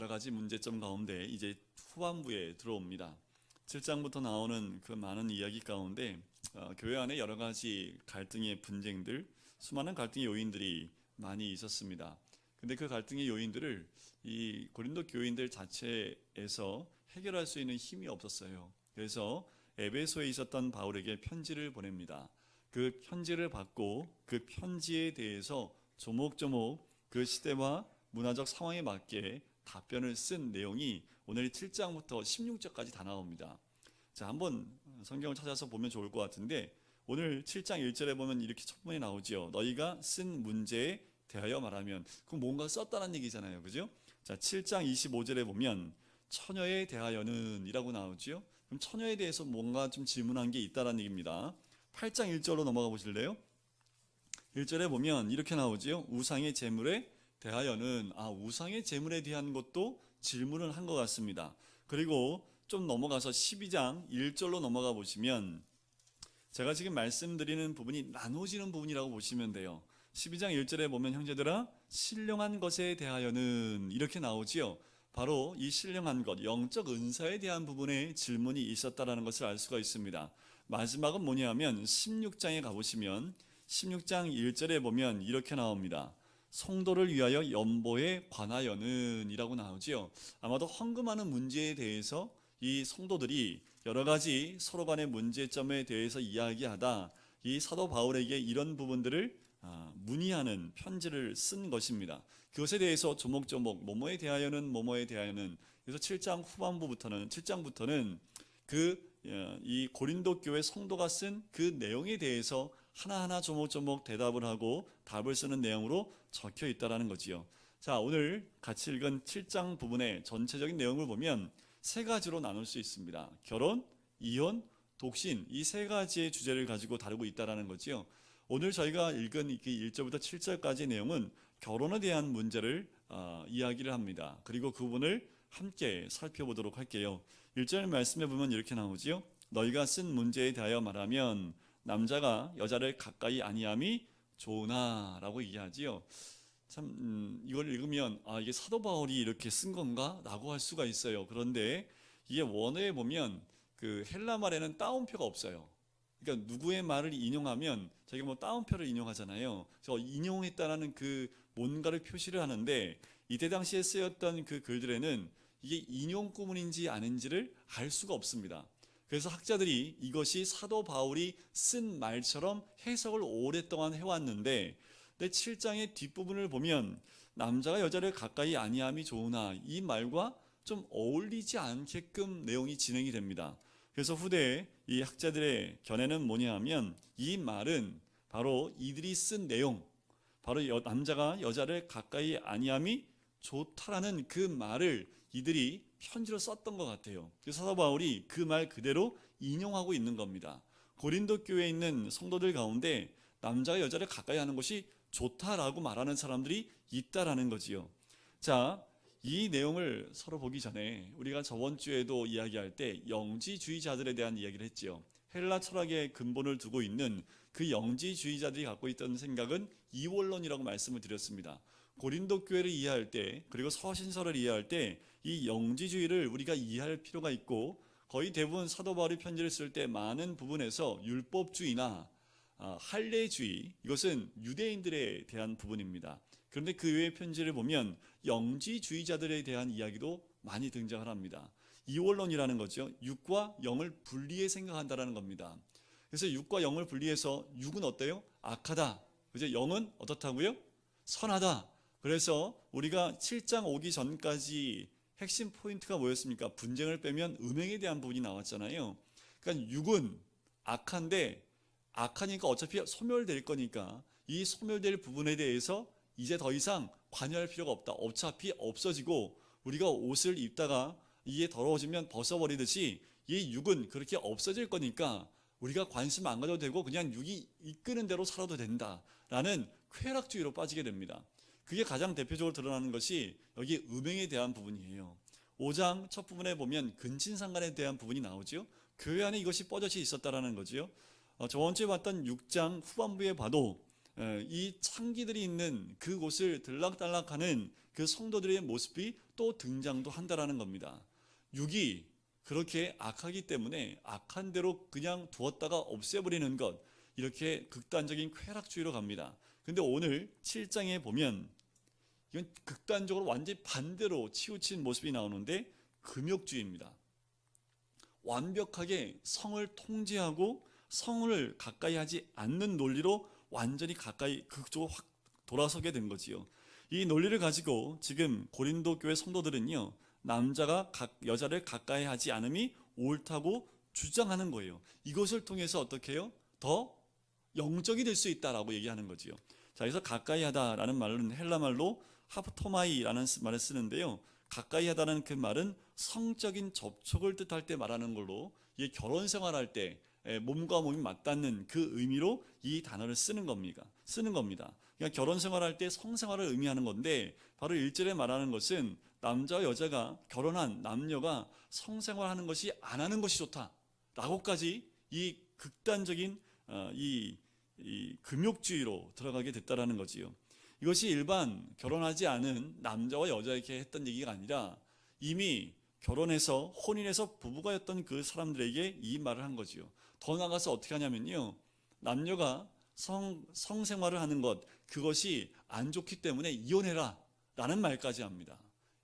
여러 가지 문제점 가운데 이제 후반부에 들어옵니다. 7장부터 나오는 그 많은 이야기 가운데 교회 안에 여러 가지 갈등의 분쟁들, 수많은 갈등의 요인들이 많이 있었습니다. 근데 그 갈등의 요인들을 이 고린도 교인들 자체에서 해결할 수 있는 힘이 없었어요. 그래서 에베소에 있었던 바울에게 편지를 보냅니다. 그 편지를 받고 그 편지에 대해서 조목조목 그 시대와 문화적 상황에 맞게 답변을 쓴 내용이 오늘 7장부터 16절까지 다 나옵니다. 자, 한번 성경을 찾아서 보면 좋을 것 같은데 오늘 7장 1절에 보면 이렇게 첫 번에 나오죠. 너희가 쓴 문제에 대하여 말하면, 그럼 뭔가 썼다는 얘기잖아요. 그죠? 자, 7장 25절에 보면 처녀에 대하여는 이라고 나오죠. 그럼 처녀에 대해서 뭔가 좀 질문한 게 있다는 얘기입니다. 8장 1절로 넘어가 보실래요? 1절에 보면 이렇게 나오죠. 우상의 제물에 대하여는, 우상의 제물에 대한 것도 질문을 한 것 같습니다. 그리고 좀 넘어가서 12장 1절로 넘어가 보시면 제가 지금 말씀드리는 부분이 나눠지는 부분이라고 보시면 돼요. 12장 1절에 보면 형제들아 신령한 것에 대하여는 이렇게 나오지요. 바로 이 신령한 것, 영적 은사에 대한 부분에 질문이 있었다라는 것을 알 수가 있습니다. 마지막은 뭐냐면 16장에 가보시면 16장 1절에 보면 이렇게 나옵니다. 성도를 위하여 연보에 관하여는 이라고 나오지요. 아마도 헌금하는 문제에 대해서 이 성도들이 여러 가지 서로 간의 문제점에 대해서 이야기하다 이 사도 바울에게 이런 부분들을 문의하는 편지를 쓴 것입니다. 그것에 대해서 조목조목 뭐뭐에 대하여는 그래서 7장 후반부부터는 7장부터는 이 고린도 교회 성도가 쓴 그 내용에 대해서 하나하나 조목조목 대답을 하고 답을 쓰는 내용으로 적혀 있다라는 거지요. 자, 오늘 같이 읽은 7장 부분의 전체적인 내용을 보면 세 가지로 나눌 수 있습니다. 결혼, 이혼, 독신, 이 세 가지의 주제를 가지고 다루고 있다라는 거지요. 오늘 저희가 읽은 1절부터 7절까지의 내용은 결혼에 대한 문제를 이야기를 합니다. 그리고 그 부분을 함께 살펴보도록 할게요. 1절 말씀에 보면 이렇게 나오지요. 너희가 쓴 문제에 대하여 말하면 남자가 여자를 가까이 아니함이 좋으나 라고 얘기하지요. 참 이걸 읽으면 이게 사도 바울이 이렇게 쓴 건가? 라고 할 수가 있어요. 그런데 이게 원어에 보면 그 헬라 말에는 따옴표가 없어요. 그러니까 누구의 말을 인용하면 저희가 뭐 따옴표를 인용하잖아요. 그래서 인용했다라는 그 뭔가를 표시를 하는데 이때 당시에 쓰였던 그 글들에는 이게 인용 구문인지 아닌지를 알 수가 없습니다. 그래서 학자들이 이것이 사도 바울이 쓴 말처럼 해석을 오랫동안 해왔는데 7장의 뒷부분을 보면 남자가 여자를 가까이 아니함이 좋으나 이 말과 좀 어울리지 않게끔 내용이 진행이 됩니다. 그래서 후대에 이 학자들의 견해는 뭐냐 하면 이 말은 바로 이들이 쓴 내용, 바로 남자가 여자를 가까이 아니함이 좋다라는 그 말을 이들이 편지로 썼던 것 같아요. 그래서 사도 바울이 그 말 그대로 인용하고 있는 겁니다. 고린도 교회에 있는 성도들 가운데 남자가 여자를 가까이 하는 것이 좋다라고 말하는 사람들이 있다라는 거지요. 자, 이 내용을 서로 보기 전에 우리가 저번 주에도 이야기할 때 영지주의자들에 대한 이야기를 했지요. 헬라 철학의 근본을 두고 있는 그 영지주의자들이 갖고 있던 생각은 이원론이라고 말씀을 드렸습니다. 고린도 교회를 이해할 때 그리고 서신서를 이해할 때 이 영지주의를 우리가 이해할 필요가 있고 거의 대부분 사도 바울이 편지를 쓸 때 많은 부분에서 율법주의나 할례주의, 이것은 유대인들에 대한 부분입니다. 그런데 그 외의 편지를 보면 영지주의자들에 대한 이야기도 많이 등장을 합니다. 이원론이라는 거죠. 육과 영을 분리해 생각한다는 겁니다. 그래서 육과 영을 분리해서 육은 어때요? 악하다. 그죠? 영은 어떻다고요? 선하다. 그래서 우리가 7장 오기 전까지 핵심 포인트가 뭐였습니까? 분쟁을 빼면 음행에 대한 부분이 나왔잖아요. 그러니까 육은 악한데 악하니까 어차피 소멸될 거니까 이 소멸될 부분에 대해서 이제 더 이상 관여할 필요가 없다. 어차피 없어지고 우리가 옷을 입다가 이게 더러워지면 벗어버리듯이 이 육은 그렇게 없어질 거니까 우리가 관심 안 가져도 되고 그냥 육이 이끄는 대로 살아도 된다라는 쾌락주의로 빠지게 됩니다. 그게 가장 대표적으로 드러나는 것이 여기 음행에 대한 부분이에요. 5장 첫 부분에 보면 근친상간에 대한 부분이 나오죠. 교회 안에 이것이 뻗어져 있었다라는 거죠. 저번 주에 봤던 6장 후반부에 봐도 이 창기들이 있는 그곳을 들락달락하는 그 성도들의 모습이 또 등장도 한다라는 겁니다. 육이 그렇게 악하기 때문에 악한 대로 그냥 두었다가 없애버리는 것, 이렇게 극단적인 쾌락주의로 갑니다. 근데 오늘 7장에 보면 이건 극단적으로 완전히 반대로 치우친 모습이 나오는데 금욕주의입니다. 완벽하게 성을 통제하고 성을 가까이 하지 않는 논리로 완전히 가까이 그쪽으로 확 돌아서게 된 거지요. 이 논리를 가지고 지금 고린도 교회 성도들은요, 남자가 여자를 가까이 하지 않음이 옳다고 주장하는 거예요. 이것을 통해서 어떻게 해요? 더 영적이 될 수 있다라고 얘기하는 거지요. 자, 여기서 가까이 하다라는 말은 헬라 말로 하프토마이라는 말을 쓰는데요. 가까이 하다는 그 말은 성적인 접촉을 뜻할 때 말하는 걸로, 이게 결혼 생활할 때 몸과 몸이 맞닿는 그 의미로 이 단어를 쓰는 겁니다. 그러니까 결혼 생활할 때 성생활을 의미하는 건데, 바로 1절에 말하는 것은 남자와 여자가 결혼한 남녀가 성생활하는 것이 안 하는 것이 좋다라고까지 이 극단적인 이 금욕주의로 들어가게 됐다라는 거지요. 이것이 일반 결혼하지 않은 남자와 여자에게 했던 얘기가 아니라 이미 결혼해서 혼인해서 부부가였던 그 사람들에게 이 말을 한 거지요. 더 나아가서 어떻게 하냐면요, 남녀가 성생활을 하는 것, 그것이 안 좋기 때문에 이혼해라 라는 말까지 합니다.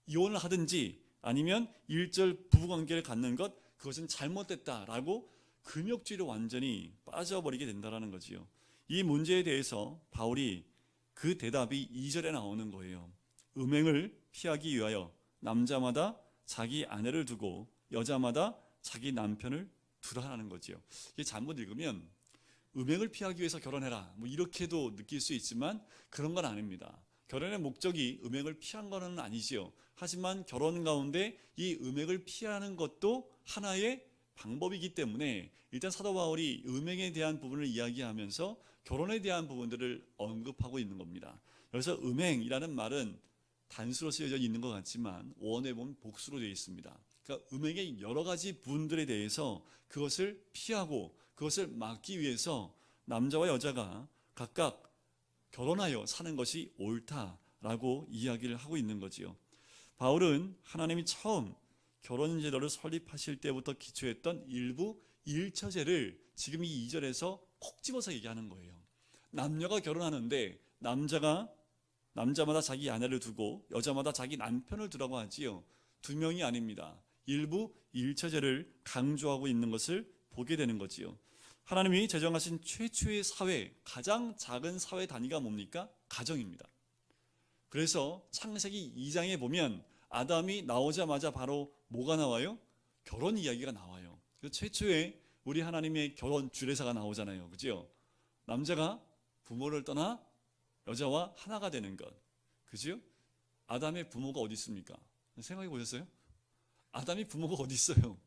이혼을 하든지 아니면 일절 부부관계를 갖는 것, 그것은 잘못됐다라고 금욕주의로 완전히 빠져버리게 된다는 거지요. 이 문제에 대해서 바울이 그 대답이 2절에 나오는 거예요. 음행을 피하기 위하여 남자마다 자기 아내를 두고 여자마다 자기 남편을 두라라는 거지요. 이게 잘못 읽으면 음행을 피하기 위해서 결혼해라 뭐 이렇게도 느낄 수 있지만 그런 건 아닙니다. 결혼의 목적이 음행을 피한 건 아니지요. 하지만 결혼 가운데 이 음행을 피하는 것도 하나의 방법이기 때문에 일단 사도 바울이 음행에 대한 부분을 이야기하면서 결혼에 대한 부분들을 언급하고 있는 겁니다. 그래서 음행이라는 말은 단수로 쓰여져 있는 것 같지만 원어에 보면 복수로 되어 있습니다. 그러니까 음행의 여러 가지 부분들에 대해서 그것을 피하고 그것을 막기 위해서 남자와 여자가 각각 결혼하여 사는 것이 옳다라고 이야기를 하고 있는 거지요. 바울은 하나님이 처음 결혼 제도를 설립하실 때부터 기초했던 일부 일처제를 지금 이 2절에서 콕 집어서 얘기하는 거예요. 남녀가 결혼하는데 남자마다 자기 아내를 두고 여자마다 자기 남편을 두라고 하지요. 두 명이 아닙니다. 일부 일처제를 강조하고 있는 것을 보게 되는 거지요. 하나님이 제정하신 최초의 사회, 가장 작은 사회 단위가 뭡니까? 가정입니다. 그래서 창세기 2장에 보면 아담이 나오자마자 바로 뭐가 나와요? 결혼 이야기가 나와요. 최초의 우리 하나님의 결혼 주례사가 나오잖아요. 그죠? 남자가 부모를 떠나 여자와 하나가 되는 것. 그죠? 아담의 부모가 어디 있습니까? 생각해 보셨어요? 아담이 부모가 어디 있어요?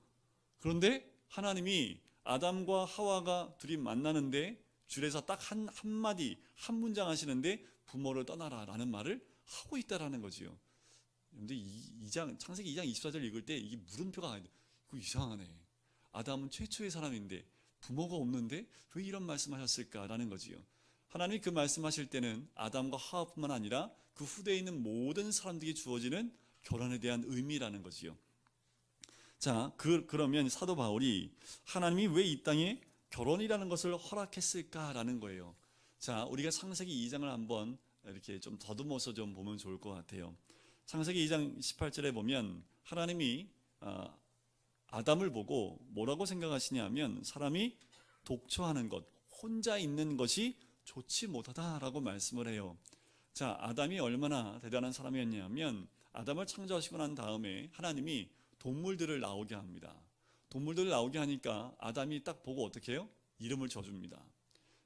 그런데 하나님이 아담과 하와가 둘이 만나는데 주례사 딱 한마디, 한 문장 하시는데 부모를 떠나라 라는 말을 하고 있다라는 거지요. 근데 창세기 2장 24절 읽을 때 이게 물음표가 아닌데, 그거 이상하네. 아담은 최초의 사람인데 부모가 없는데 왜 이런 말씀하셨을까라는 거지요. 하나님이 그 말씀하실 때는 아담과 하와뿐만 아니라 그 후대에 있는 모든 사람들에게 주어지는 결혼에 대한 의미라는 거지요. 자, 그러면 사도 바울이 하나님이 왜 이 땅에 결혼이라는 것을 허락했을까라는 거예요. 자, 우리가 창세기 2장을 한번 이렇게 좀 더듬어서 좀 보면 좋을 것 같아요. 창세기 2장 18절에 보면 하나님이 아담을 보고 뭐라고 생각하시냐면 사람이 독처하는 것, 혼자 있는 것이 좋지 못하다라고 말씀을 해요. 자, 아담이 얼마나 대단한 사람이었냐면 아담을 창조하시고 난 다음에 하나님이 동물들을 나오게 합니다. 동물들을 나오게 하니까 아담이 딱 보고 어떻게 해요? 이름을 지어줍니다.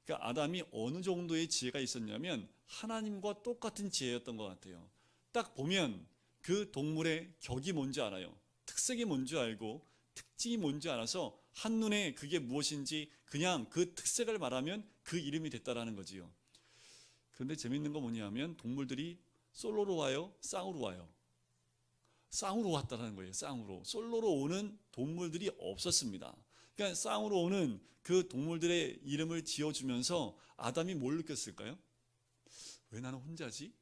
그러니까 아담이 어느 정도의 지혜가 있었냐면 하나님과 똑같은 지혜였던 것 같아요. 딱 보면 그 동물의 격이 뭔지 알아요. 특색이 뭔지 알고 특징이 뭔지 알아서 한눈에 그게 무엇인지 그냥 그 특색을 말하면 그 이름이 됐다라는 거지요. 그런데 재밌는 건 뭐냐면 동물들이 솔로로 와요? 쌍으로 와요? 쌍으로 왔다는 거예요. 쌍으로. 솔로로 오는 동물들이 없었습니다. 그러니까 쌍으로 오는 그 동물들의 이름을 지어주면서 아담이 뭘 느꼈을까요? 왜 나는 혼자지?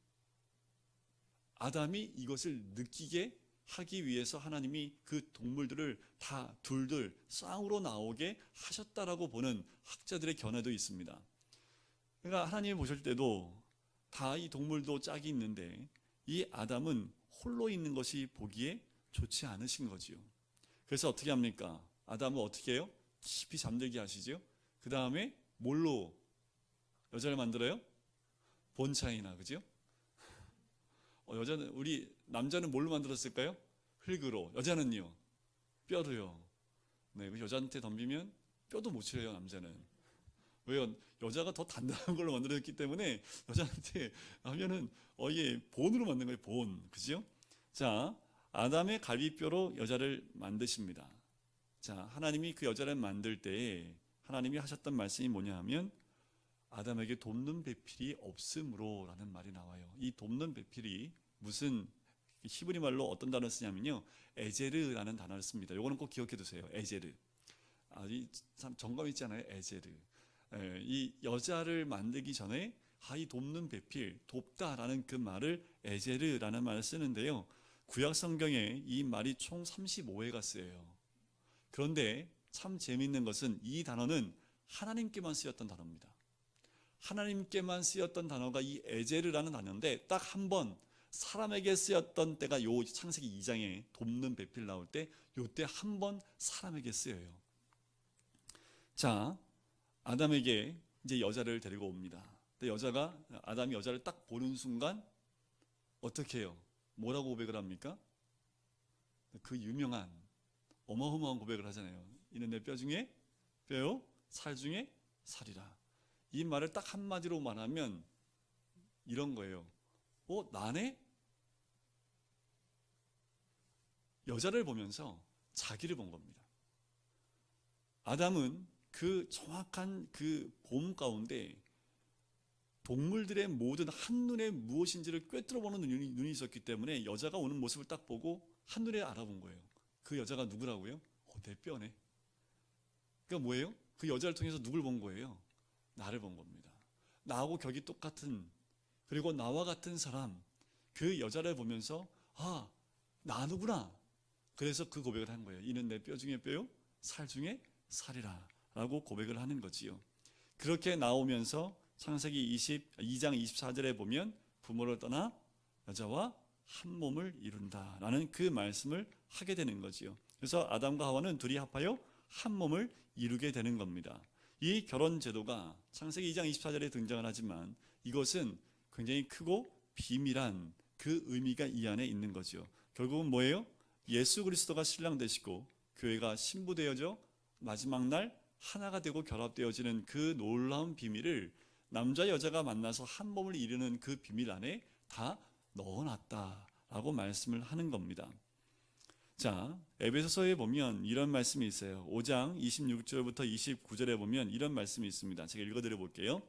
아담이 이것을 느끼게 하기 위해서 하나님이 그 동물들을 다 둘둘 쌍으로 나오게 하셨다라고 보는 학자들의 견해도 있습니다. 그러니까 하나님이 보실 때도 다 이 동물도 짝이 있는데 이 아담은 홀로 있는 것이 보기에 좋지 않으신 거지요. 그래서 어떻게 합니까? 아담은 어떻게 해요? 깊이 잠들게 하시죠. 그 다음에 뭘로 여자를 만들어요? 본차이나, 그죠? 여자는, 우리 남자는 뭘로 만들었을까요? 흙으로. 여자는요? 뼈로요. 네, 여자한테 덤비면 뼈도 못 치려요, 남자는. 왜요? 여자가 더 단단한 걸로 만들어졌기 때문에 여자한테 하면은 이게 본으로 만든 거예요, 본. 그죠? 자, 아담의 갈비뼈로 여자를 만드십니다. 자, 하나님이 그 여자를 만들 때 하나님이 하셨던 말씀이 뭐냐 하면 아담에게 돕는 배필이 없으므로 라는 말이 나와요. 이 돕는 배필이 무슨 히브리 말로 어떤 단어를 쓰냐면요, 에제르라는 단어를 씁니다. 요거는 꼭 기억해 두세요. 에제르. 참 정감 있지 않아요? 에제르. 이 여자를 만들기 전에 이 돕는 배필, 돕다라는 그 말을 에제르라는 말을 쓰는데요, 구약 성경에 이 말이 총 35회가 쓰여요. 그런데 참 재미있는 것은 이 단어는 하나님께만 쓰였던 단어입니다. 하나님께만 쓰였던 단어가 이 에제르라는 단어인데 딱 한 번 사람에게 쓰였던 때가 요 창세기 2장에 돕는 배필 나올 때, 요때 한 번 사람에게 쓰여요. 자, 아담에게 이제 여자를 데리고 옵니다. 근데 아담이 여자를 딱 보는 순간 어떻게 해요? 뭐라고 고백을 합니까? 그 유명한 어마어마한 고백을 하잖아요. 이는 내 뼈 중에 뼈요, 살 중에 살이라. 이 말을 딱 한마디로 말하면 이런 거예요. 나네? 여자를 보면서 자기를 본 겁니다. 아담은 그 정확한 그 봄 가운데 동물들의 모든 한눈에 무엇인지를 꿰뚫어보는 눈이 있었기 때문에 여자가 오는 모습을 딱 보고 한눈에 알아본 거예요. 그 여자가 누구라고요? 내 뼈네. 그러니까 뭐예요? 그 여자를 통해서 누굴 본 거예요? 나를 본 겁니다. 나하고 격이 똑같은, 그리고 나와 같은 사람, 그 여자를 보면서 나누구나. 그래서 그 고백을 한 거예요. 이는 내 뼈 중에 뼈요, 살 중에 살이라 라고 고백을 하는 거지요. 그렇게 나오면서 창세기 22장 24절에 보면 부모를 떠나 여자와 한 몸을 이룬다 라는 그 말씀을 하게 되는 거지요. 그래서 아담과 하와는 둘이 합하여 한 몸을 이루게 되는 겁니다. 이 결혼 제도가 창세기 2장 24절에 등장을 하지만 이것은 굉장히 크고 비밀한 그 의미가 이 안에 있는 거죠. 결국은 뭐예요? 예수 그리스도가 신랑 되시고 교회가 신부 되어져 마지막 날 하나가 되고 결합되어지는 그 놀라운 비밀을 남자 여자가 만나서 한 몸을 이루는 그 비밀 안에 다 넣어놨다라고 말씀을 하는 겁니다. 자, 에베소서에 보면 이런 말씀이 있어요. 5장 26절부터 29절에 보면 이런 말씀이 있습니다. 제가 읽어드려 볼게요.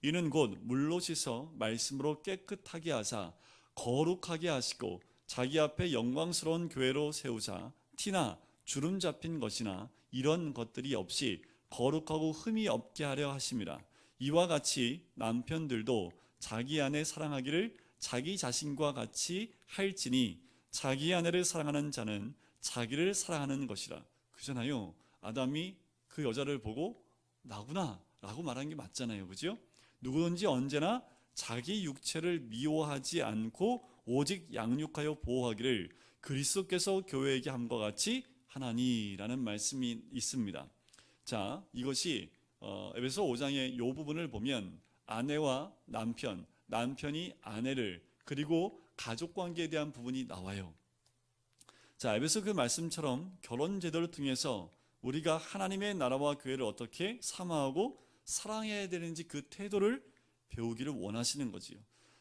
이는 곧 물로 씻어 말씀으로 깨끗하게 하사 거룩하게 하시고 자기 앞에 영광스러운 교회로 세우자 티나 주름 잡힌 것이나 이런 것들이 없이 거룩하고 흠이 없게 하려 하심이라. 이와 같이 남편들도 자기 아내 사랑하기를 자기 자신과 같이 할지니 자기 아내를 사랑하는 자는 자기를 사랑하는 것이라. 그잖아요. 아담이 그 여자를 보고 나구나 라고 말한 게 맞잖아요. 그죠? 누구든지 언제나 자기 육체를 미워하지 않고 오직 양육하여 보호하기를 그리스도께서 교회에게 함과 같이 하나니라는 말씀이 있습니다. 자, 이것이 에베소 5장의 이 부분을 보면 아내와 남편, 남편이 아내를, 그리고 가족관계에 대한 부분이 나와요. 자, 에베소 그 말씀처럼 결혼 제도를 통해서 우리가 하나님의 나라와 교회를 어떻게 사모하고 사랑해야 되는지 그 태도를 배우기를 원하시는 거지요.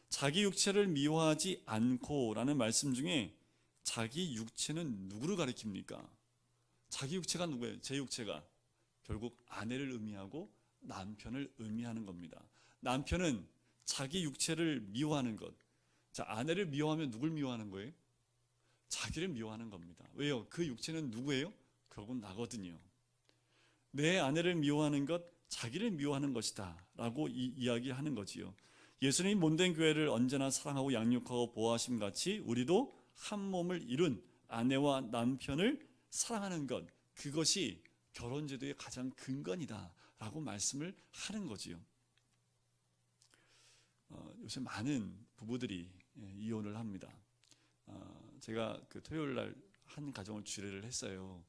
자기 육체를 미워하지 않고 라는 말씀 중에 자기 육체는 누구를 가리킵니까? 자기 육체가 누구예요? 제 육체가 결국 아내를 의미하고 남편을 의미하는 겁니다. 남편은 자기 육체를 미워하는 것. 자, 아내를 미워하면 누굴 미워하는 거예요? 자기를 미워하는 겁니다. 왜요? 그 육체는 누구예요? 결국 나거든요. 내 아내를 미워하는 것, 자기를 미워하는 것이다 라고 이야기하는 거지요. 예수님이 몸된 교회를 언제나 사랑하고 양육하고 보호하심 같이 우리도 한 몸을 이룬 아내와 남편을 사랑하는 것, 그것이 결혼제도의 가장 근간이다 라고 말씀을 하는 거지요. 요새 많은 부부들이 이혼을 합니다. 제가 그 토요일 날 한 가정을 주례를 했어요.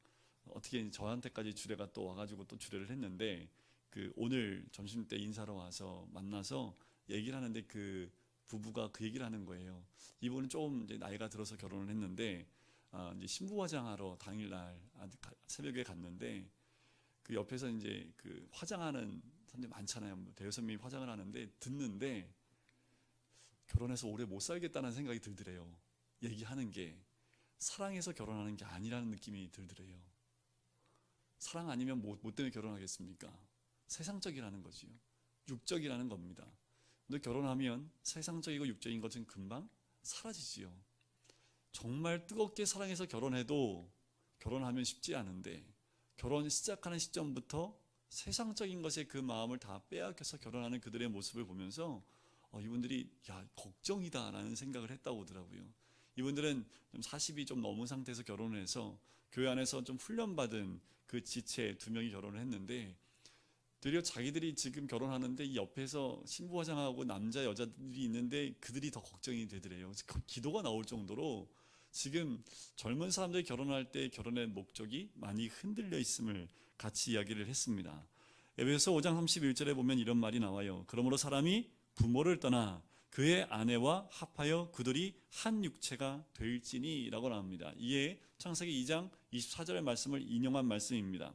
어떻게 저한테까지 주례가 또 와가지고 또 주례를 했는데, 그 오늘 점심 때 인사로 와서 만나서 얘기를 하는데 그 부부가 그 얘기를 하는 거예요. 이분은 조금 이제 나이가 들어서 결혼을 했는데 이제 신부 화장하러 당일날 새벽에 갔는데, 그 옆에서 이제 그 화장하는 사람들이 많잖아요. 대여 선생님이 화장을 하는데 듣는데 결혼해서 오래 못 살겠다는 생각이 들더래요. 얘기하는 게 사랑해서 결혼하는 게 아니라는 느낌이 들더래요. 사랑 아니면 뭐 때문에 결혼하겠습니까? 세상적이라는 거지요. 육적이라는 겁니다. 근데 결혼하면 세상적이고 육적인 것은 금방 사라지지요. 정말 뜨겁게 사랑해서 결혼해도 결혼하면 쉽지 않은데, 결혼 시작하는 시점부터 세상적인 것에 그 마음을 다 빼앗겨서 결혼하는 그들의 모습을 보면서 이분들이 걱정이다라는 생각을 했다고 하더라고요. 이분들은 좀 40이 좀 넘은 상태에서 결혼을 해서 교회 안에서 좀 훈련받은 그 지체 2명이 결혼을 했는데, 되려 자기들이 지금 결혼하는데 이 옆에서 신부 화장하고 남자 여자들이 있는데 그들이 더 걱정이 되더래요. 기도가 나올 정도로 지금 젊은 사람들이 결혼할 때 결혼의 목적이 많이 흔들려 있음을 같이 이야기를 했습니다. 에베소 5장 31절에 보면 이런 말이 나와요. 그러므로 사람이 부모를 떠나 그의 아내와 합하여 그들이 한 육체가 될지니 라고 나옵니다. 이게 창세기 2장 24절의 말씀을 인용한 말씀입니다.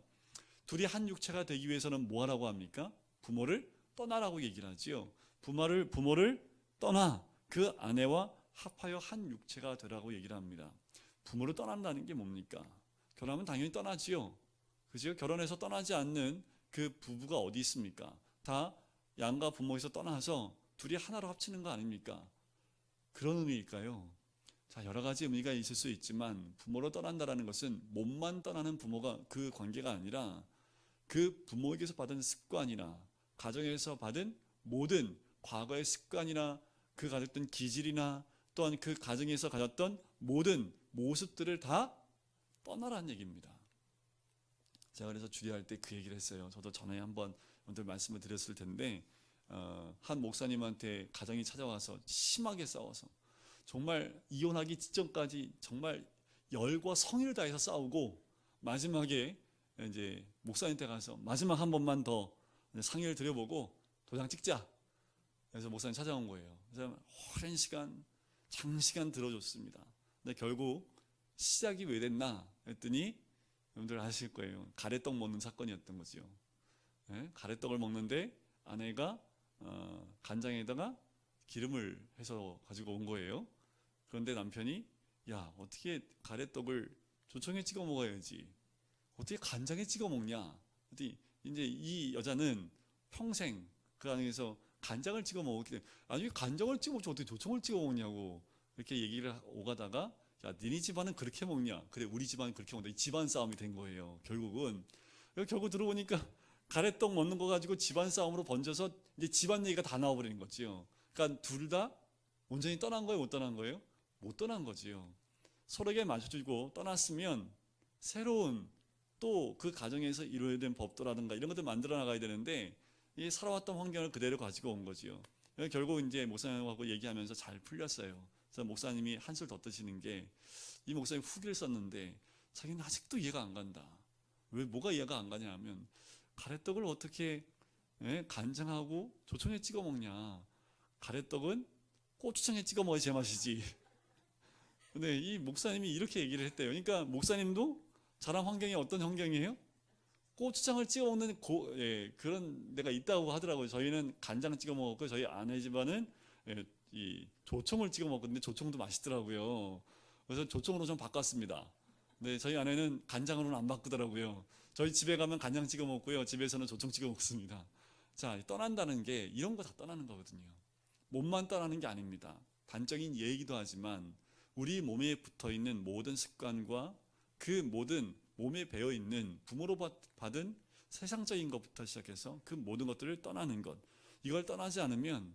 둘이 한 육체가 되기 위해서는 뭐 하라고 합니까? 부모를 떠나라고 얘기를 하지요. 부모를 떠나 그 아내와 합하여 한 육체가 되라고 얘기를 합니다. 부모를 떠난다는 게 뭡니까? 결혼하면 당연히 떠나지요. 그죠? 결혼해서 떠나지 않는 그 부부가 어디 있습니까? 다 양가 부모에서 떠나서 둘이 하나로 합치는 거 아닙니까? 그런 의미일까요? 자, 여러 가지 의미가 있을 수 있지만 부모로 떠난다라는 것은 몸만 떠나는 부모가 그 관계가 아니라 그 부모에게서 받은 습관이나 가정에서 받은 모든 과거의 습관이나 그 가졌던 기질이나 또한 그 가정에서 가졌던 모든 모습들을 다 떠나라는 얘기입니다. 제가 그래서 주례할 때 그 얘기를 했어요. 저도 전에 한번 오늘 말씀을 드렸을 텐데, 한 목사님한테 가정이 찾아와서 심하게 싸워서 정말 이혼하기 직전까지 정말 열과 성의를 다해서 싸우고, 마지막에 이제 목사님한테 가서 마지막 한 번만 더 상의를 드려보고 도장 찍자. 그래서 목사님 찾아온 거예요. 그래서 오랜 시간 장시간 들어줬습니다. 근데 결국 시작이 왜 됐나 했더니 여러분들 아실 거예요. 가래떡 먹는 사건이었던 거죠. 네? 가래떡을 먹는데 아내가 간장에다가 기름을 해서 가지고 온 거예요. 그런데 남편이 야, 어떻게 가래떡을 조청에 찍어 먹어야지 어떻게 간장에 찍어 먹냐. 이제 이 여자는 평생 그 안에서 간장을 찍어 먹었기 때문에 아니 간장을 찍어 먹지 어떻게 조청을 찍어 먹냐고 이렇게 얘기를 오가다가, 야, 니네 집안은 그렇게 먹냐? 그래, 우리 집안은 그렇게 먹는다. 이 집안 싸움이 된 거예요. 결국 들어보니까 가래떡 먹는 거 가지고 집안 싸움으로 번져서 이제 집안 얘기가 다 나와버리는 거지요. 그러니까 둘 다 온전히 떠난 거예요, 못 떠난 거예요? 못 떠난 거지요. 서로에게 맞춰주고 떠났으면 새로운 또 그 가정에서 이루어야 된 법도라든가 이런 것들 만들어 나가야 되는데, 이 살아왔던 환경을 그대로 가지고 온 거지요. 결국 이제 목사님하고 얘기하면서 잘 풀렸어요. 그래서 목사님이 한술 더 뜨시는 게, 이 목사님 후기를 썼는데 자기는 아직도 이해가 안 간다. 왜 뭐가 이해가 안 가냐 하면, 가래떡을 어떻게 간장하고 조청에 찍어 먹냐. 가래떡은 고추장에 찍어 먹어야 제맛이지. 근데 이 목사님이 이렇게 얘기를 했대요. 그러니까 목사님도 자란 환경이 어떤 환경이에요? 고추장을 찍어 먹는 그런 데가 있다고 하더라고요. 저희는 간장 찍어 먹었고, 저희 아내 집안은 이 조청을 찍어 먹었는데 조청도 맛있더라고요. 그래서 조청으로 좀 바꿨습니다. 근데 저희 아내는 간장으로는 안 바꾸더라고요. 저희 집에 가면 간장 찍어 먹고요, 집에서는 조청 찍어 먹습니다. 자, 떠난다는 게 이런 거 다 떠나는 거거든요. 몸만 떠나는 게 아닙니다. 단적인 예이기도 하지만 우리 몸에 붙어있는 모든 습관과 그 모든 몸에 배어있는 부모로 받은 세상적인 것부터 시작해서 그 모든 것들을 떠나는 것, 이걸 떠나지 않으면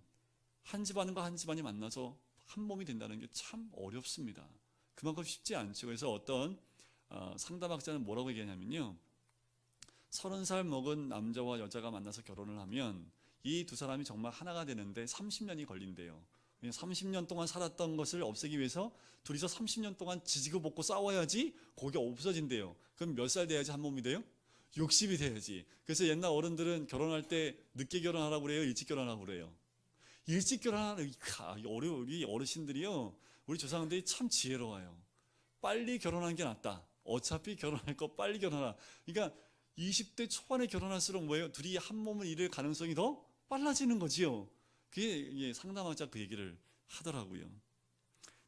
한 집안과 한 집안이 만나서 한 몸이 된다는 게 참 어렵습니다. 그만큼 쉽지 않죠. 그래서 어떤 상담학자는 뭐라고 얘기하냐면요, 30살 먹은 남자와 여자가 만나서 결혼을 하면 이 두 사람이 정말 하나가 되는데 30년이 걸린대요. 30년 동안 살았던 것을 없애기 위해서 둘이서 30년 동안 지지고 볶고 싸워야지 그게 없어진대요. 그럼 몇 살 돼야지 한 몸이 돼요? 60이 돼야지. 그래서 옛날 어른들은 결혼할 때 늦게 결혼하라고 그래요? 일찍 결혼하라고 그래요? 일찍 결혼하는, 우리 어르신들이요, 우리 조상들이 참 지혜로워요. 빨리 결혼하는 게 낫다. 어차피 결혼할 거 빨리 결혼하라. 그러니까 20대 초반에 결혼할수록 뭐예요? 둘이 한 몸을 이룰 가능성이 더 빨라지는 거지요. 그게 상담학자 그 얘기를 하더라고요.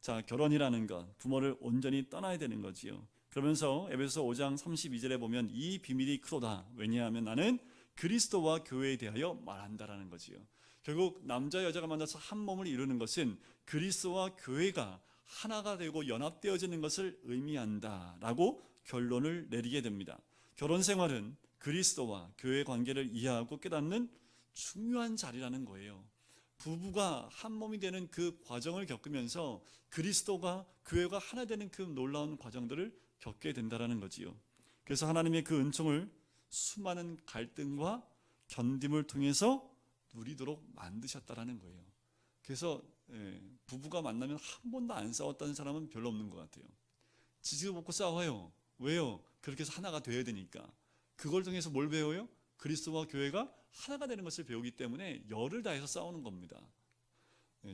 자, 결혼이라는 것, 부모를 온전히 떠나야 되는 거지요. 그러면서 에베소서 5장 32절에 보면 이 비밀이 크도다. 왜냐하면 나는 그리스도와 교회에 대하여 말한다라는 거지요. 결국 남자 여자가 만나서 한 몸을 이루는 것은 그리스도와 교회가 하나가 되고 연합되어지는 것을 의미한다라고 결론을 내리게 됩니다. 결혼 생활은 그리스도와 교회의 관계를 이해하고 깨닫는 중요한 자리라는 거예요. 부부가 한 몸이 되는 그 과정을 겪으면서 그리스도가 교회가 하나 되는 그 놀라운 과정들을 겪게 된다는 거지요. 그래서 하나님의 그 은총을 수많은 갈등과 견딤을 통해서 누리도록 만드셨다라는 거예요. 그래서 부부가 만나면 한 번도 안 싸웠다는 사람은 별로 없는 것 같아요. 지지고 볶고 싸워요. 왜요? 그렇게 해서 하나가 되어야 되니까. 그걸 통해서 뭘 배워요? 그리스도와 교회가 하나가 되는 것을 배우기 때문에 열을 다해서 싸우는 겁니다.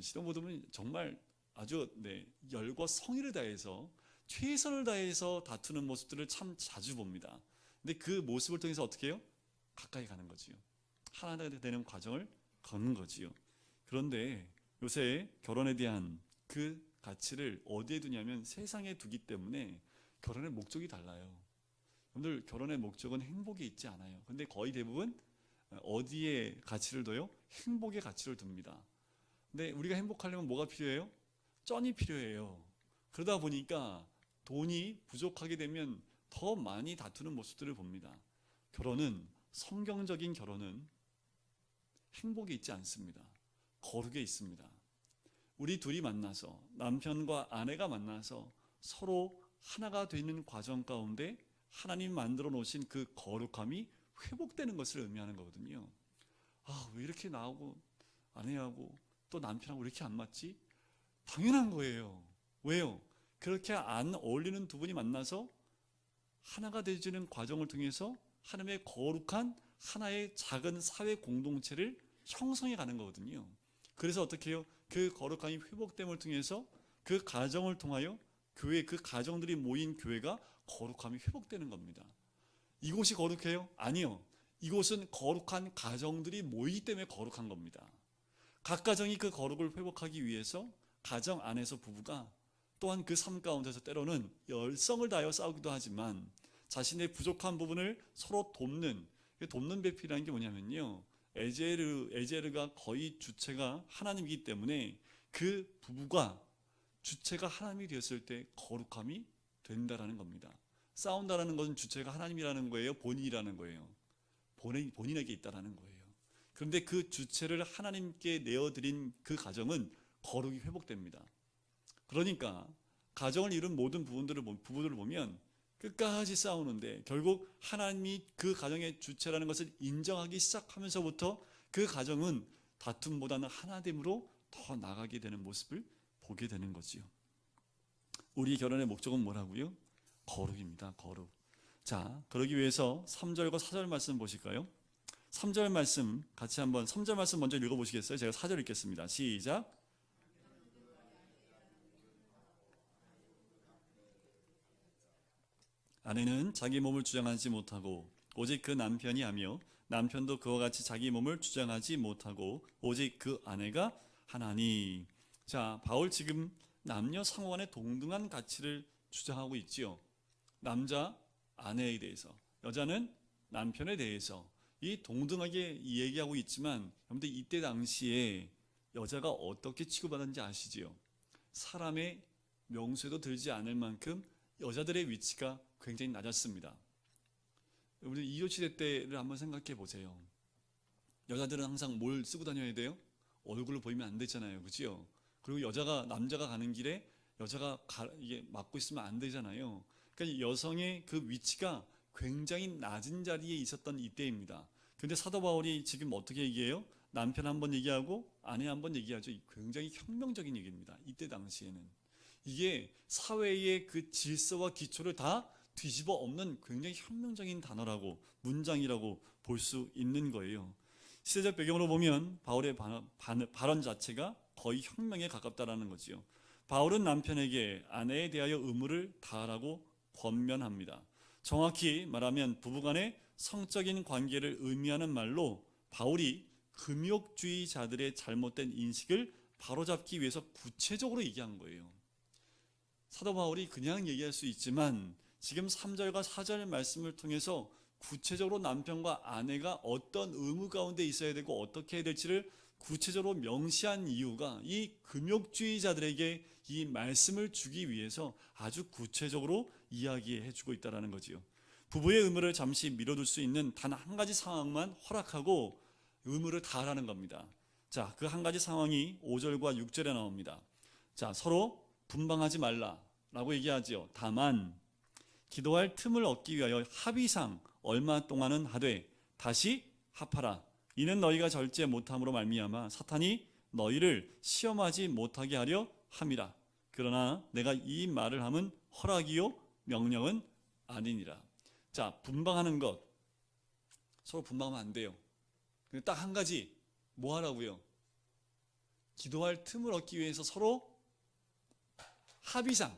신혼부부는 정말 아주 열과 성의를 다해서 최선을 다해서 다투는 모습들을 참 자주 봅니다. 근데 그 모습을 통해서 어떻게 해요? 가까이 가는 거지요. 하나가 되는 과정을 걷는 거지요. 그런데 요새 결혼에 대한 그 가치를 어디에 두냐면 세상에 두기 때문에 결혼의 목적이 달라요. 여러분들, 결혼의 목적은 행복에 있지 않아요. 근데 거의 대부분 어디에 가치를 둬요? 행복의 가치를 둡니다. 근데 우리가 행복하려면 뭐가 필요해요? 쩐이 필요해요. 그러다 보니까 돈이 부족하게 되면 더 많이 다투는 모습들을 봅니다. 결혼은, 성경적인 결혼은 행복에 있지 않습니다. 거룩에 있습니다. 우리 둘이 만나서, 남편과 아내가 만나서 서로 하나가 되는 과정 가운데 하나님 만들어 놓으신 그 거룩함이 회복되는 것을 의미하는 거거든요. 왜 이렇게 나하고 아내하고 또 남편하고 이렇게 안 맞지? 당연한 거예요. 왜요? 그렇게 안 어울리는 두 분이 만나서 하나가 되어지는 과정을 통해서 하나님의 거룩한 하나의 작은 사회 공동체를 형성해 가는 거거든요. 그래서 어떻게 해요? 그 거룩함이 회복됨을 통해서 그 가정을 통하여 교회, 그 가정들이 모인 교회가 거룩함이 회복되는 겁니다. 이곳이 거룩해요? 아니요. 이곳은 거룩한 가정들이 모이기 때문에 거룩한 겁니다. 각 가정이 그 거룩을 회복하기 위해서 가정 안에서 부부가 또한 그 삶 가운데서 때로는 열성을 다하여 싸우기도 하지만 자신의 부족한 부분을 서로 돕는 배필이라는 게 뭐냐면요, 에제르가 거의 주체가 하나님이기 때문에 그 부부가 주체가 하나님이 되었을 때 거룩함이 된다라는 겁니다. 싸운다라는 것은 주체가 하나님이라는 거예요? 본인이라는 거예요? 본인에게 있다라는 거예요. 그런데 그 주체를 하나님께 내어드린 그 가정은 거룩이 회복됩니다. 그러니까 가정을 이룬 모든 부부들을 보면 끝까지 싸우는데 결국 하나님이 그 가정의 주체라는 것을 인정하기 시작하면서부터 그 가정은 다툼보다는 하나됨으로 더 나가게 되는 모습을 보게 되는 거지요. 우리 결혼의 목적은 뭐라고요? 거룩입니다. 거룩. 자, 그러기 위해서 3절과 4절 말씀 보실까요? 3절 말씀 같이 한번 3절 말씀 먼저 읽어보시겠어요? 제가 4절 읽겠습니다. 시작. 아내는 자기 몸을 주장하지 못하고 오직 그 남편이 하며 남편도 그와 같이 자기 몸을 주장하지 못하고 오직 그 아내가 하나니. 자, 바울 지금 남녀 상호간의 동등한 가치를 주장하고 있지요. 남자 아내에 대해서, 여자는 남편에 대해서 이 동등하게 얘기하고 있지만, 여러분들 이때 당시에 여자가 어떻게 취급받았는지 아시지요? 사람의 명수에도 들지 않을 만큼 여자들의 위치가 굉장히 낮았습니다. 우리 이효시대 때를 한번 생각해 보세요. 여자들은 항상 뭘 쓰고 다녀야 돼요? 얼굴을 보이면 안 되잖아요, 그죠? 그리고 남자가 가는 길에 이게 막고 있으면 안 되잖아요. 그러니까 여성의 그 위치가 굉장히 낮은 자리에 있었던 이때입니다. 근데 사도 바울이 지금 어떻게 얘기해요? 남편 한 번 얘기하고 아내 한 번 얘기하죠. 굉장히 혁명적인 얘기입니다. 이때 당시에는 이게 사회의 그 질서와 기초를 다 뒤집어 엎는 굉장히 혁명적인 단어라고 문장이라고 볼 수 있는 거예요. 시대적 배경으로 보면 바울의 발언 자체가 거의 혁명에 가깝다라는 거지요. 바울은 남편에게 아내에 대하여 의무를 다하라고 권면합니다. 정확히 말하면 부부간의 성적인 관계를 의미하는 말로 바울이 금욕주의자들의 잘못된 인식을 바로잡기 위해서 구체적으로 얘기한 거예요. 사도 바울이 그냥 얘기할 수 있지만 지금 3절과 4절 말씀을 통해서 구체적으로 남편과 아내가 어떤 의무 가운데 있어야 되고 어떻게 해야 될지를 구체적으로 명시한 이유가 이 금욕주의자들에게 이 말씀을 주기 위해서 아주 구체적으로 이야기해 주고 있다는 거지요. 부부의 의무를 잠시 미뤄둘 수 있는 단 한 가지 상황만 허락하고 의무를 다하라는 겁니다. 자, 그 한 가지 상황이 5절과 6절에 나옵니다. 자, 서로 분방하지 말라라고 얘기하지요. 다만 기도할 틈을 얻기 위하여 합의상 얼마 동안은 하되 다시 합하라. 이는 너희가 절제 못함으로 말미암아 사탄이 너희를 시험하지 못하게 하려 함이라. 그러나 내가 이 말을 함은 허락이요 명령은 아니니라. 자, 분방하는 것, 서로 분방하면 안 돼요. 근데 딱 한 가지, 뭐 하라고요? 기도할 틈을 얻기 위해서 서로 합의상,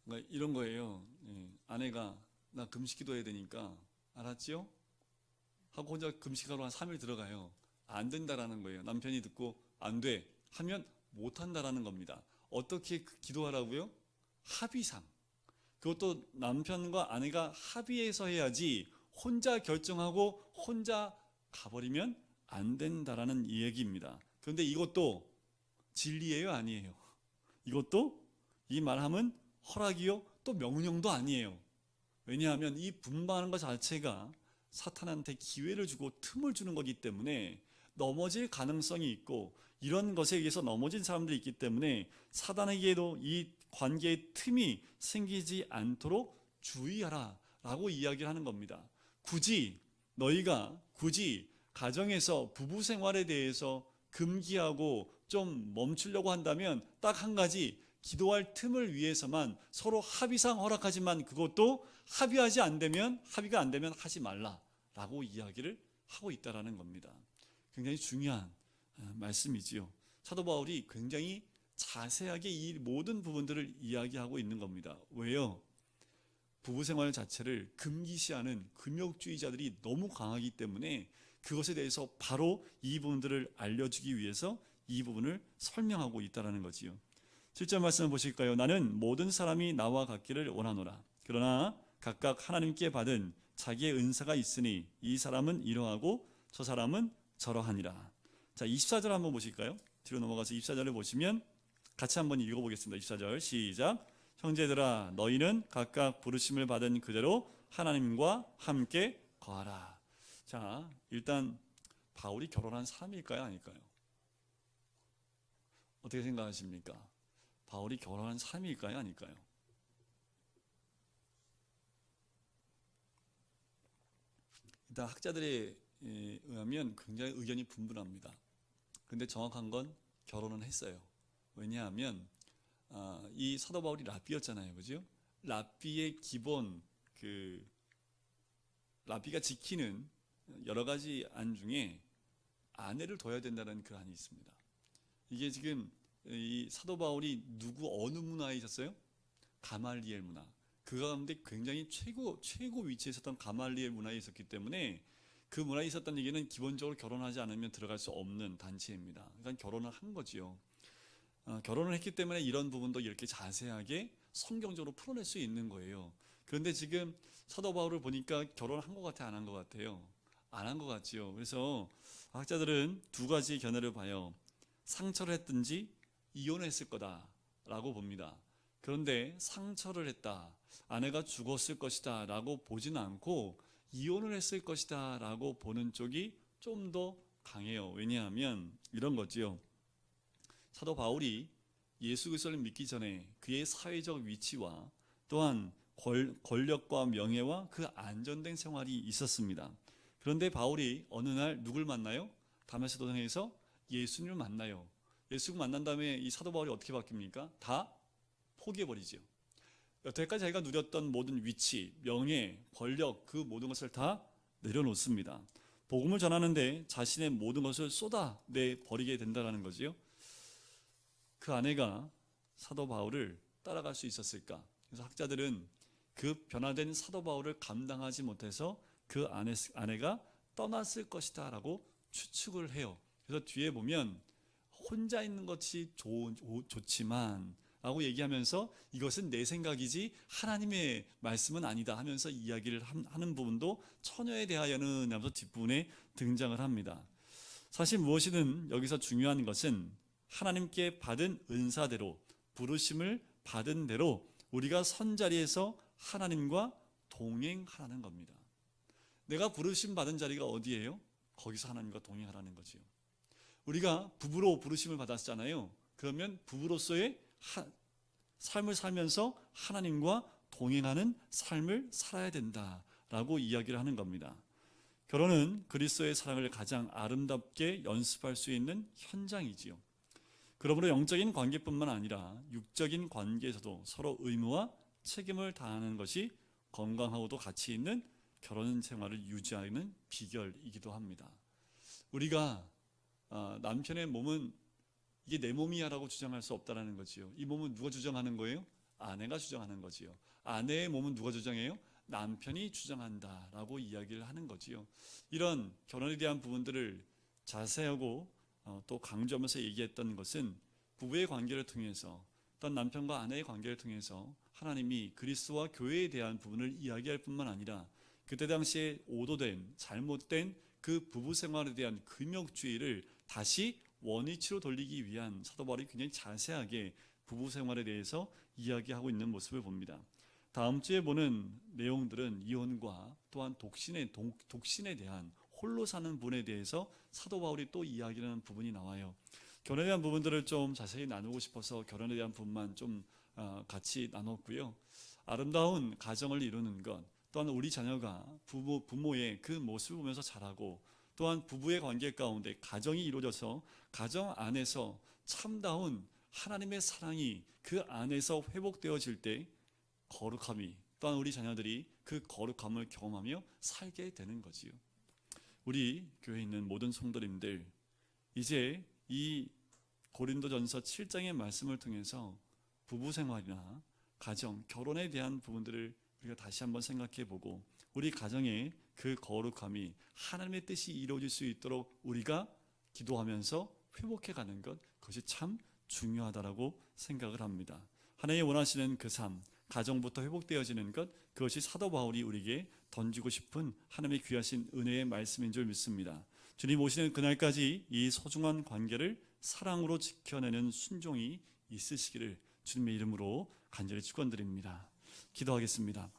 그러니까 이런 거예요. 아내가 나 금식 기도해야 되니까 알았지요? 하고 혼자 금식하러 한 3일 들어가요. 안 된다라는 거예요. 남편이 듣고 안 돼 하면 못 한다라는 겁니다. 어떻게 기도하라고요? 합의상. 그것도 남편과 아내가 합의해서 해야지 혼자 결정하고 혼자 가버리면 안 된다라는 얘기입니다. 그런데 이것도 진리예요, 아니에요? 이것도 이 말함은 허락이요 또 명령도 아니에요. 왜냐하면 이 분방하는 것 자체가 사탄한테 기회를 주고 틈을 주는 거기 때문에 넘어질 가능성이 있고 이런 것에 의해서 넘어진 사람들이 있기 때문에 사단에게도 이 관계의 틈이 생기지 않도록 주의하라 라고 이야기를 하는 겁니다. 너희가 굳이 가정에서 부부 생활에 대해서 금기하고 좀 멈추려고 한다면 딱 한 가지, 기도할 틈을 위해서만 서로 합의상 허락하지만 그것도 합의가 안 되면 하지 말라라고 이야기를 하고 있다라는 겁니다. 굉장히 중요한 말씀이지요. 사도 바울이 굉장히 자세하게 이 모든 부분들을 이야기하고 있는 겁니다. 왜요? 부부 생활 자체를 금기시하는 금욕주의자들이 너무 강하기 때문에 그것에 대해서 바로 이 부분들을 알려주기 위해서 이 부분을 설명하고 있다는 거지요. 7절 말씀을 보실까요? 나는 모든 사람이 나와 같기를 원하노라. 그러나 각각 하나님께 받은 자기의 은사가 있으니 이 사람은 이러하고 저 사람은 저러하니라. 자, 24절 한번 보실까요? 뒤로 넘어가서 24절을 보시면 같이 한번 읽어보겠습니다. 24절 시작. 형제들아 너희는 각각 부르심을 받은 그대로 하나님과 함께 거하라. 자, 일단 바울이 결혼한 사람일까요? 아닐까요? 어떻게 생각하십니까? 바울이 결혼한 사람일까요? 아닐까요? 일단 학자들에 의하면 굉장히 의견이 분분합니다. 근데 정확한 건 결혼은 했어요. 왜냐하면 이 사도 바울이 랍비였잖아요, 그죠? 랍비의 기본 랍비가 지키는 여러 가지 안 중에 아내를 둬야 된다는 그 안이 있습니다. 이게 지금 이 사도 바울이 어느 문화에 있었어요? 가말리엘 문화. 그 가운데 굉장히 최고 위치에 있었던 가말리엘 문화에 있었기 때문에 그 문화에 있었던 얘기는 기본적으로 결혼하지 않으면 들어갈 수 없는 단체입니다. 그러니까 결혼을 한 거지요. 결혼을 했기 때문에 이런 부분도 이렇게 자세하게 성경적으로 풀어낼 수 있는 거예요. 그런데 지금 사도 바울을 보니까 결혼한 것 같아, 안 한 것 같아요? 안 한 것 같지요. 그래서 학자들은 두 가지 견해를 봐요. 상처를 했든지 이혼했을 거다라고 봅니다. 그런데 상처를 했다, 아내가 죽었을 것이다 라고 보지는 않고 이혼을 했을 것이다 라고 보는 쪽이 좀 더 강해요. 왜냐하면 이런 거지요. 사도 바울이 예수 그리스도를 믿기 전에 그의 사회적 위치와 또한 권력과 명예와 그 안전된 생활이 있었습니다. 그런데 바울이 어느 날 누굴 만나요? 다메섹 도상에서 예수님을 만나요. 예수를 만난 다음에 이 사도 바울이 어떻게 바뀝니까? 다 포기해버리죠. 여태까지 자기가 누렸던 모든 위치, 명예, 권력 그 모든 것을 다 내려놓습니다. 복음을 전하는데 자신의 모든 것을 쏟아내 버리게 된다는 거지요. 그 아내가 사도 바울을 따라갈 수 있었을까? 그래서 학자들은 그 변화된 사도 바울을 감당하지 못해서 그 아내가 떠났을 것이다 라고 추측을 해요. 그래서 뒤에 보면 혼자 있는 것이 좋지만 라고 얘기하면서 이것은 내 생각이지 하나님의 말씀은 아니다 하면서 이야기를 하는 부분도 처녀에 대하여는 하면서 뒷부분에 등장을 합니다. 사실 무엇이든 여기서 중요한 것은 하나님께 받은 은사대로 부르심을 받은 대로 우리가 선자리에서 하나님과 동행하라는 겁니다. 내가 부르심 받은 자리가 어디예요? 거기서 하나님과 동행하라는 거지요. 우리가 부부로 부르심을 받았잖아요. 그러면 부부로서의 삶을 살면서 하나님과 동행하는 삶을 살아야 된다라고 이야기를 하는 겁니다. 결혼은 그리스도의 사랑을 가장 아름답게 연습할 수 있는 현장이지요. 그러므로 영적인 관계뿐만 아니라 육적인 관계에서도 서로 의무와 책임을 다하는 것이 건강하고도 가치 있는 결혼 생활을 유지하는 비결이기도 합니다. 우리가 남편의 몸은 이게 내 몸이야라고 주장할 수 없다라는 거지요. 이 몸은 누가 주장하는 거예요? 아내가 주장하는 거지요. 아내의 몸은 누가 주장해요? 남편이 주장한다라고 이야기를 하는 거지요. 이런 결혼에 대한 부분들을 자세하고 또 강조하면서 얘기했던 것은 부부의 관계를 통해서 또한 남편과 아내의 관계를 통해서 하나님이 그리스도와 교회에 대한 부분을 이야기할 뿐만 아니라 그때 당시에 오도된 잘못된 그 부부 생활에 대한 금욕주의를 다시 원위치로 돌리기 위한 사도 바울이 굉장히 자세하게 부부 생활에 대해서 이야기하고 있는 모습을 봅니다. 다음 주에 보는 내용들은 이혼과 또한 독신에 대한 홀로 사는 분에 대해서 사도 바울이 또 이야기하는 부분이 나와요. 결혼에 대한 부분들을 좀 자세히 나누고 싶어서 결혼에 대한 부분만 좀 같이 나눴고요. 아름다운 가정을 이루는 것, 또한 우리 자녀가 부모의 그 모습을 보면서 자라고 또한 부부의 관계 가운데 가정이 이루어져서 가정 안에서 참다운 하나님의 사랑이 그 안에서 회복되어질 때 거룩함이 또한 우리 자녀들이 그 거룩함을 경험하며 살게 되는 거지요. 우리 교회에 있는 모든 성도님들 이제 이 고린도전서 7장의 말씀을 통해서 부부 생활이나 가정, 결혼에 대한 부분들을 우리가 다시 한번 생각해 보고 우리 가정의 그 거룩함이 하나님의 뜻이 이루어질 수 있도록 우리가 기도하면서 회복해 가는 것, 그것이 참 중요하다라고 생각을 합니다. 하나님이 원하시는 그 삶, 가정부터 회복되어지는 것, 그것이 사도 바울이 우리에게 던지고 싶은 하나님의 귀하신 은혜의 말씀인 줄 믿습니다. 주님 오시는 그날까지 이 소중한 관계를 사랑으로 지켜내는 순종이 있으시기를 주님의 이름으로 간절히 축원드립니다. 기도하겠습니다.